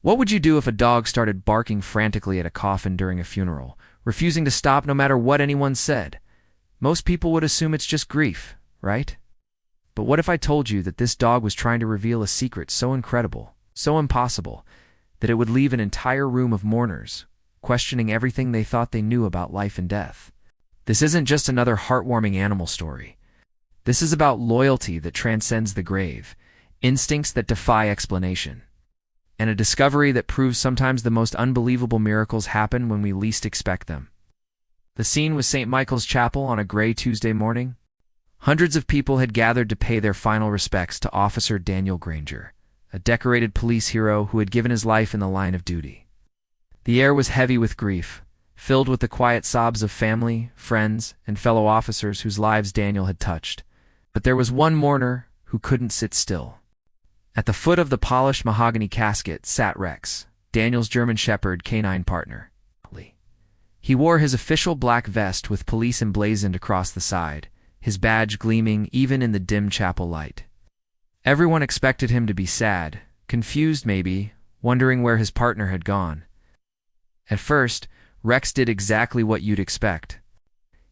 What would you do if a dog started barking frantically at a coffin during a funeral, refusing to stop no matter what anyone said? Most people would assume it's just grief, right? But what if I told you that this dog was trying to reveal a secret so incredible, so impossible, that it would leave an entire room of mourners, questioning everything they thought they knew about life and death? This isn't just another heartwarming animal story. This is about loyalty that transcends the grave, instincts that defy explanation, and a discovery that proves sometimes the most unbelievable miracles happen when we least expect them. The scene was St. Michael's Chapel on a gray Tuesday morning. Hundreds of people had gathered to pay their final respects to Officer Daniel Granger, a decorated police hero who had given his life in the line of duty. The air was heavy with grief, filled with the quiet sobs of family, friends, and fellow officers whose lives Daniel had touched. But there was one mourner who couldn't sit still. At the foot of the polished mahogany casket sat Rex, Daniel's German Shepherd canine partner. He wore his official black vest with police emblazoned across the side, his badge gleaming even in the dim chapel light. Everyone expected him to be sad, confused maybe, wondering where his partner had gone. At first, Rex did exactly what you'd expect.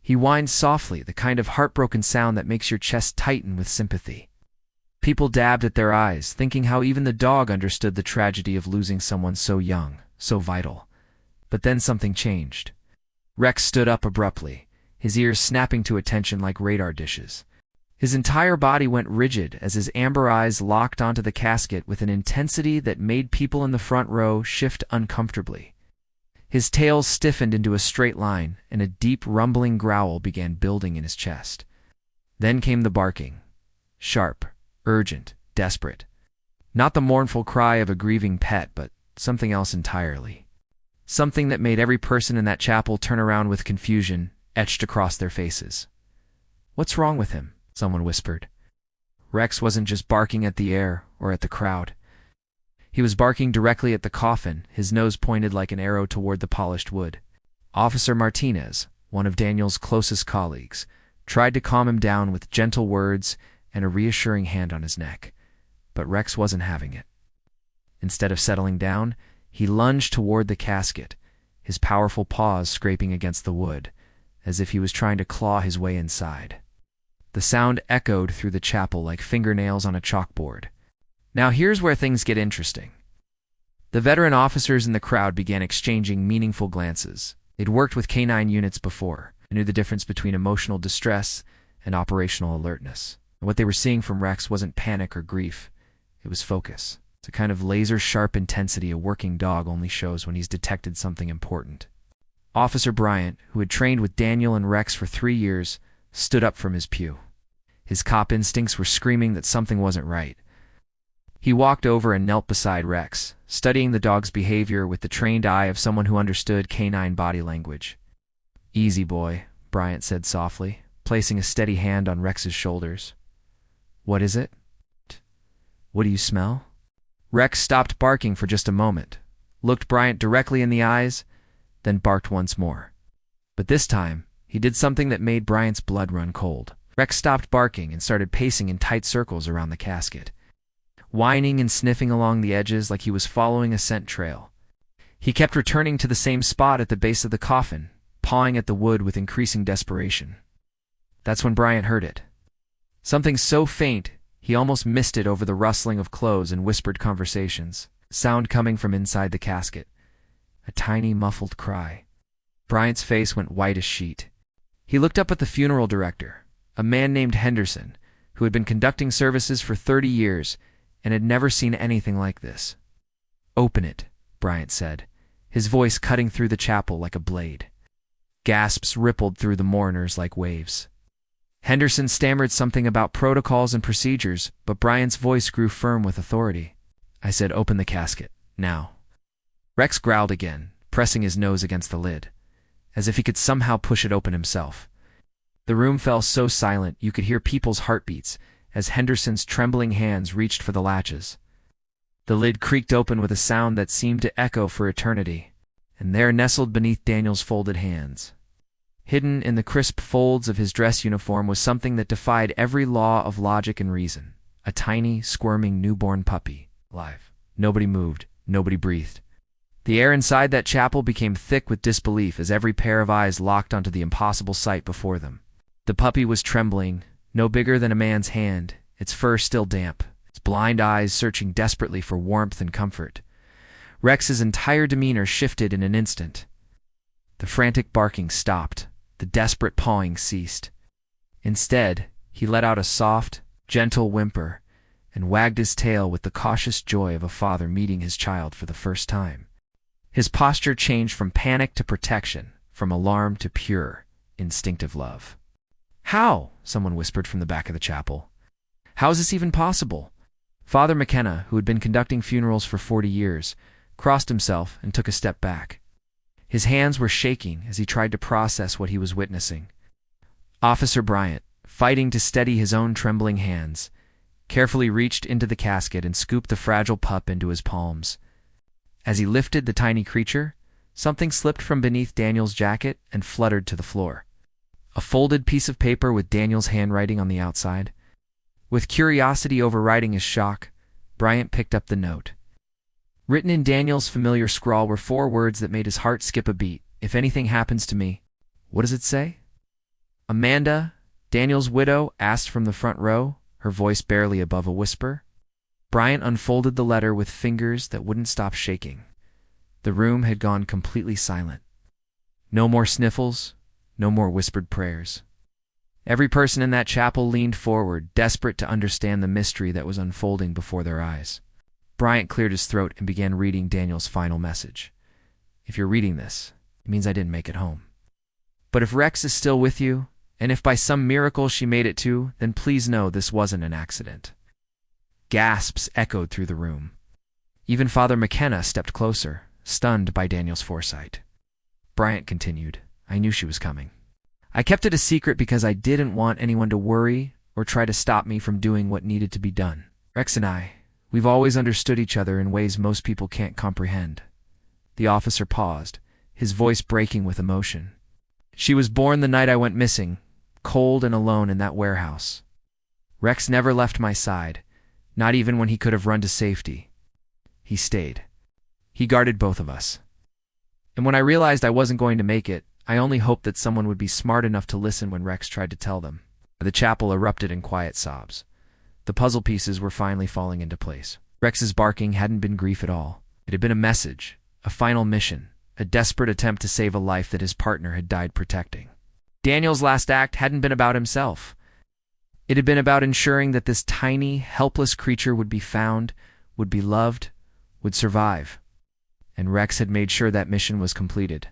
He whined softly, the kind of heartbroken sound that makes your chest tighten with sympathy. People dabbed at their eyes, thinking how even the dog understood the tragedy of losing someone so young, so vital. But then something changed. Rex stood up abruptly, his ears snapping to attention like radar dishes. His entire body went rigid as his amber eyes locked onto the casket with an intensity that made people in the front row shift uncomfortably. His tail stiffened into a straight line, and a deep, rumbling growl began building in his chest. Then came the barking. Sharp, urgent, desperate. Not the mournful cry of a grieving pet, but something else entirely. Something that made every person in that chapel turn around with confusion etched across their faces. "What's wrong with him?" someone whispered. Rex wasn't just barking at the air or at the crowd. He was barking directly at the coffin, his nose pointed like an arrow toward the polished wood. Officer Martinez, one of Daniel's closest colleagues, tried to calm him down with gentle words and a reassuring hand on his neck. But Rex wasn't having it. Instead of settling down, he lunged toward the casket, his powerful paws scraping against the wood, as if he was trying to claw his way inside. The sound echoed through the chapel like fingernails on a chalkboard. Now here's where things get interesting. The veteran officers in the crowd began exchanging meaningful glances. They'd worked with canine units before, and knew the difference between emotional distress and operational alertness. And what they were seeing from Rex wasn't panic or grief, it was focus. It's a kind of laser-sharp intensity a working dog only shows when he's detected something important. Officer Bryant, who had trained with Daniel and Rex for 3 years, stood up from his pew. His cop instincts were screaming that something wasn't right. He walked over and knelt beside Rex, studying the dog's behavior with the trained eye of someone who understood canine body language. "Easy, boy," Bryant said softly, placing a steady hand on Rex's shoulders. "What is it? What do you smell?" Rex stopped barking for just a moment, looked Bryant directly in the eyes, then barked once more. But this time, he did something that made Bryant's blood run cold. Rex stopped barking and started pacing in tight circles around the casket, whining and sniffing along the edges like he was following a scent trail. He kept returning to the same spot at the base of the coffin, pawing at the wood with increasing desperation. That's when Bryant heard it. Something so faint, he almost missed it over the rustling of clothes and whispered conversations, sound coming from inside the casket. A tiny, muffled cry. Bryant's face went white as sheet. He looked up at the funeral director, a man named Henderson, who had been conducting services for 30 years and had never seen anything like this. "Open it," Bryant said, his voice cutting through the chapel like a blade. Gasps rippled through the mourners like waves. Henderson stammered something about protocols and procedures, but Bryant's voice grew firm with authority. "I said open the casket, now." Rex growled again, pressing his nose against the lid, as if he could somehow push it open himself. The room fell so silent you could hear people's heartbeats as Henderson's trembling hands reached for the latches. The lid creaked open with a sound that seemed to echo for eternity, and there nestled beneath Daniel's folded hands. Hidden in the crisp folds of his dress uniform was something that defied every law of logic and reason. A tiny, squirming newborn puppy, alive. Nobody moved, Nobody breathed. The air inside that chapel became thick with disbelief as every pair of eyes locked onto the impossible sight before them. The puppy was trembling, no bigger than a man's hand, its fur still damp, its blind eyes searching desperately for warmth and comfort. Rex's entire demeanor shifted in an instant. The frantic barking stopped. The desperate pawing ceased. Instead, he let out a soft, gentle whimper and wagged his tail with the cautious joy of a father meeting his child for the first time. His posture changed from panic to protection, from alarm to pure, instinctive love. "How?" someone whispered from the back of the chapel. "How is this even possible?" Father McKenna, who had been conducting funerals for 40 years, crossed himself and took a step back. His hands were shaking as he tried to process what he was witnessing. Officer Bryant, fighting to steady his own trembling hands, carefully reached into the casket and scooped the fragile pup into his palms. As he lifted the tiny creature, something slipped from beneath Daniel's jacket and fluttered to the floor. A folded piece of paper with Daniel's handwriting on the outside. With curiosity overriding his shock, Bryant picked up the note. Written in Daniel's familiar scrawl were 4 words that made his heart skip a beat. "If anything happens to me." What does it say? "Amanda, Daniel's widow," asked from the front row, her voice barely above a whisper. Bryant unfolded the letter with fingers that wouldn't stop shaking. The room had gone completely silent. No more sniffles, no more whispered prayers. Every person in that chapel leaned forward, desperate to understand the mystery that was unfolding before their eyes. Bryant cleared his throat and began reading Daniel's final message. "If you're reading this, it means I didn't make it home. But if Rex is still with you, and if by some miracle she made it too, then please know this wasn't an accident." Gasps echoed through the room. Even Father McKenna stepped closer, stunned by Daniel's foresight. Bryant continued, "I knew she was coming. I kept it a secret because I didn't want anyone to worry or try to stop me from doing what needed to be done. Rex and I, we've always understood each other in ways most people can't comprehend." The officer paused, his voice breaking with emotion. "She was born the night I went missing, cold and alone in that warehouse. Rex never left my side, not even when he could have run to safety. He stayed. He guarded both of us. And when I realized I wasn't going to make it, I only hoped that someone would be smart enough to listen when Rex tried to tell them." The chapel erupted in quiet sobs. The puzzle pieces were finally falling into place. Rex's barking hadn't been grief at all. It had been a message, a final mission, a desperate attempt to save a life that his partner had died protecting. Daniel's last act hadn't been about himself. It had been about ensuring that this tiny, helpless creature would be found, would be loved, would survive. And Rex had made sure that mission was completed.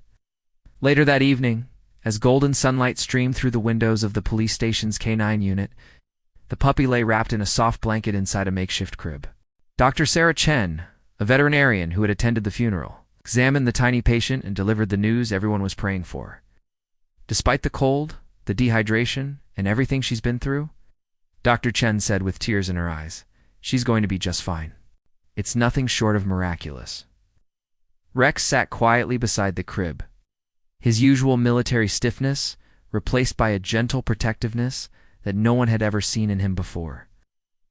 Later that evening, as golden sunlight streamed through the windows of the police station's K9 unit, the puppy lay wrapped in a soft blanket inside a makeshift crib. Dr. Sarah Chen, a veterinarian who had attended the funeral, examined the tiny patient and delivered the news everyone was praying for. Despite the cold, the dehydration, and everything she's been through, Dr. Chen said with tears in her eyes, "She's going to be just fine. It's nothing short of miraculous." Rex sat quietly beside the crib, his usual military stiffness replaced by a gentle protectiveness that no one had ever seen in him before.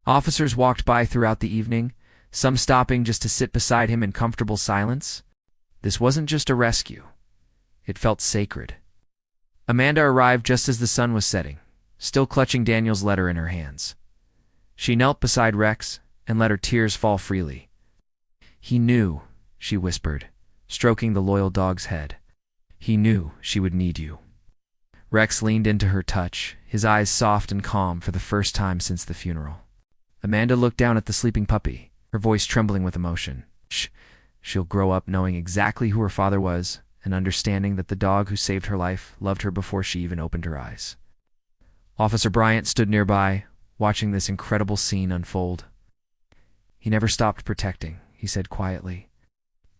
Officers walked by throughout the evening, some stopping just to sit beside him in comfortable silence. This wasn't just a rescue. It felt sacred. Amanda arrived just as the sun was setting, still clutching Daniel's letter in her hands. She knelt beside Rex and let her tears fall freely. "He knew," she whispered, stroking the loyal dog's head. "He knew she would need you." Rex leaned into her touch, his eyes soft and calm for the first time since the funeral. Amanda looked down at the sleeping puppy, her voice trembling with emotion. She'll grow up knowing exactly who her father was and understanding that the dog who saved her life loved her before she even opened her eyes. Officer Bryant stood nearby, watching this incredible scene unfold. "He never stopped protecting," he said quietly.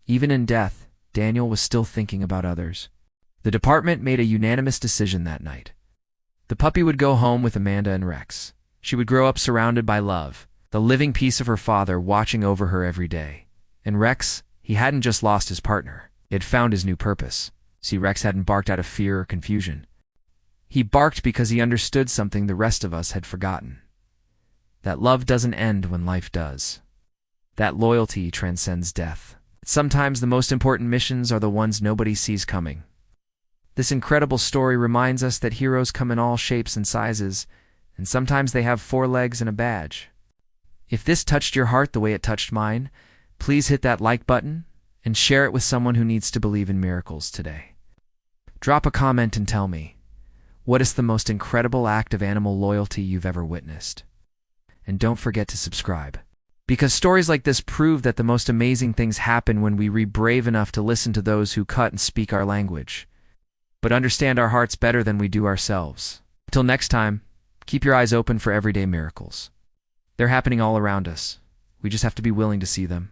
"Even in death, Daniel was still thinking about others." The department made a unanimous decision that night. The puppy would go home with Amanda and Rex. She would grow up surrounded by love, the living piece of her father watching over her every day. And Rex, he hadn't just lost his partner. He had found his new purpose. See, Rex hadn't barked out of fear or confusion. He barked because he understood something the rest of us had forgotten. That love doesn't end when life does. That loyalty transcends death. Sometimes the most important missions are the ones nobody sees coming. This incredible story reminds us that heroes come in all shapes and sizes, and sometimes they have 4 legs and a badge. If this touched your heart the way it touched mine, please hit that like button and share it with someone who needs to believe in miracles today. Drop a comment and tell me, what is the most incredible act of animal loyalty you've ever witnessed? And don't forget to subscribe, because stories like this prove that the most amazing things happen when we be brave enough to listen to those who cut and speak our language, but understand our hearts better than we do ourselves. Until next time, keep your eyes open for everyday miracles. They're happening all around us. We just have to be willing to see them.